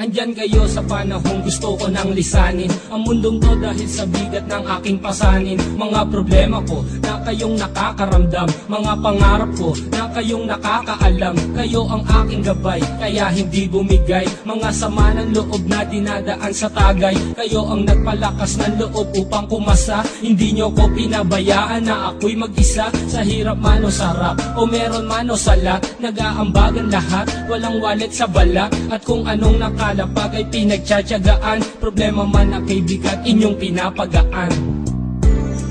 Andyan kayo sa panahong gusto ko nang lisanin ang mundong to dahil sa bigat ng aking pasanin. Mga problema ko na kayong nakakaramdam, mga pangarap ko na kayong nakakaalam. Kayo ang aking gabay, kaya hindi bumigay. Mga sama ng loob na dinadaan sa tagay, kayo ang nagpalakas ng loob upang kumasa. Hindi nyo ko pinabayaan na ako'y mag-isa. Sa hirap man o sarap, o meron man o salat, nag-aambagan lahat, walang wallet sa balat. At kung anong nakalapag ay pinagtsatsagaan, problema man na kaibigan, inyong pinapagaan.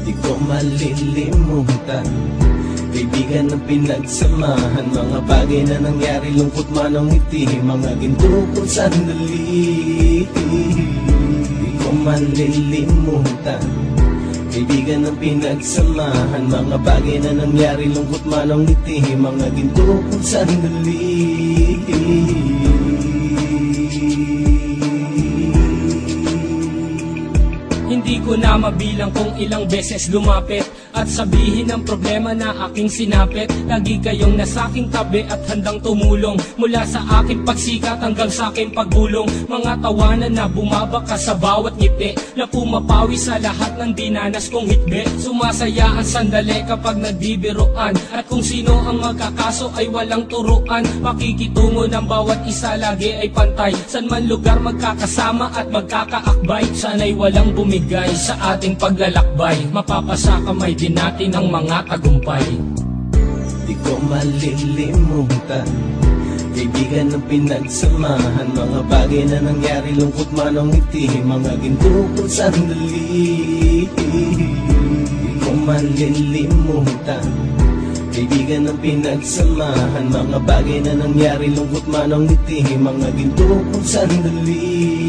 Di ko malilimutan, kaibigan ng pinagsamahan, mga bagay na nangyari, lungkot man ang ngiti, mga ginto kong sandali. Di ko malilimutan, kaibigan ng pinagsamahan, mga bagay na nangyari, lungkot man ang ngiti, mga ginto kong sandali. Hindi ko na mabilang kung ilang beses lumapit at sabihin ang problema na aking sinapit. Lagi kayong nasa aking tabi at handang tumulong, mula sa aking pagsikat hanggang sa aking pagbulong. Mga tawanan na bumabaka sa bawat ngiti, na pumapawi sa lahat ng dinanas kong hitbe. Sumasaya ang sandali kapag nagbibiruan, at kung sino ang magkakaso ay walang turuan. Pakikitungo ng bawat isa lagi ay pantay, san man lugar magkakasama at magkakaakbay. Sana'y walang bumigay sa ating paglalakbay, mapapasa kamay din natin ang mga tagumpay. Di ko malilimutan, kaibigan ng pinagsamahan, mga bagay na nangyari, lungkot man ang ngiti, mga ginto kong sandali. Di ko malilimutan, kaibigan ng pinagsamahan, mga bagay na nangyari, lungkot man ang ngiti, mga ginto kong sandali.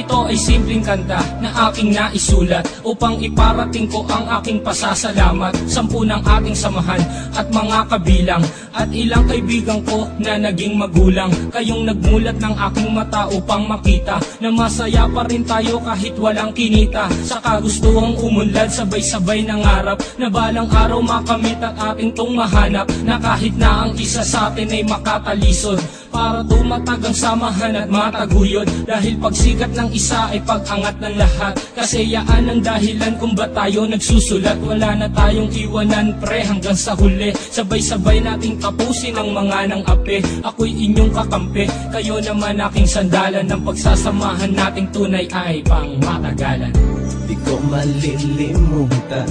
Ito ay simpleng kanta na aking naisulat upang iparating ko ang aking pasasalamat. 10 ng ating samahan at mga kabilang, at ilang kaibigan ko na naging magulang. Kayong nagmulat ng aking mata upang makita na masaya pa rin tayo kahit walang kinita. Sa kagustuhang umunlad, sabay-sabay nangarap na balang araw makamit at ating tong mahanap, na kahit na ang isa sa atin ay makatalisod, para tumatag ang samahan at mataguyod. Dahil pagsikat ng isa ay pag-angat ng lahat, kasayaan ang dahilan kung ba't tayo nagsusulat. Wala na tayong iwanan pre hanggang sa huli, sabay-sabay nating tapusin ang mga nang ape. Ako'y inyong kakampi, kayo naman aking sandalan, ng pagsasamahan nating tunay ay pang matagalan. Di ko malilimutan,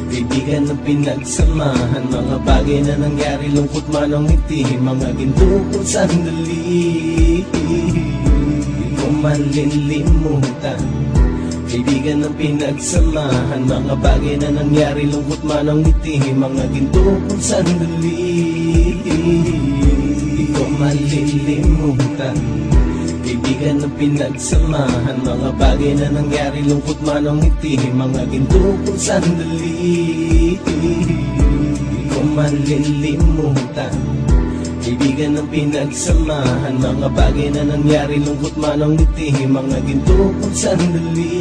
kaibigan ng pinagsamahan, mga bagay na nangyari, lungkot man ang ngiti, mga ginto kong sandali. Di ko malilimutan, kaibigan ng pinagsamahan, mga bagay na nangyari, lungkot man ang ngiti, mga ginto kong sandali. Di ko malilimutan, kaibigan ng pinagsamahan, mga bagay na nangyari, lungkot man ang ngiti, mga ginto kong sandali. Di ko malilimutan, kaibigan ng pinagsamahan, mga bagay na nangyari, lungkot man ang ngiti, mga ginto kong sandali.